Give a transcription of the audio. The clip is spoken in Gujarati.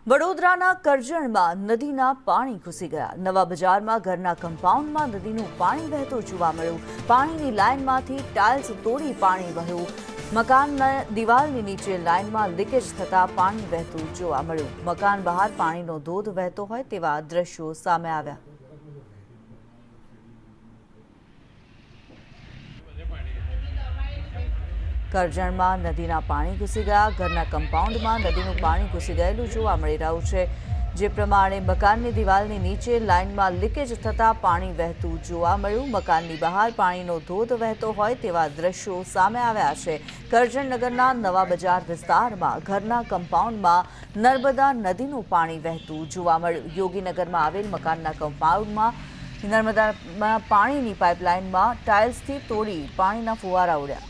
વડોદરાના કરજણમાં નદીના પાણી ઘૂસી ગયા। નવા બજારમાં ઘરના કમ્પાઉન્ડમાં નદીનું પાણી વહેતું જોવા મળ્યું। પાણીની લાઇનમાંથી ટાઇલ્સ તોડી પાણી વહ્યું। મકાનના દિવાલની નીચે લાઇનમાં લીકેજ થતા પાણી વહેતું જોવા મળ્યું। મકાન બહાર પાણીનો ધોધ વહેતો હોય તેવા દ્રશ્યો સામે આવ્યા। કરજણમાં નદીના પાણી ઘૂસી ગયા। ઘરના કમ્પાઉન્ડમાં નદીનું પાણી ઘૂસી ગયેલું જોવા મળી રહ્યું છે। જે પ્રમાણે મકાનની દિવાલની નીચે લાઇનમાં લીકેજ થતા પાણી વહેતું જોવા મળ્યું। મકાનની બહાર પાણીનો ધોધ વહેતો હોય તેવા દ્રશ્યો સામે આવ્યા છે। કરજણ નગરના નવા બજાર વિસ્તારમાં ઘરના કમ્પાઉન્ડમાં નર્મદા નદીનું પાણી વહેતું જોવા મળ્યું। યોગીનગરમાં આવેલ મકાનના કમ્પાઉન્ડમાં નર્મદામાં પાણીની પાઇપલાઇનમાં ટાઇલ્સથી તોડી પાણીના ફુવારા ઉડ્યા।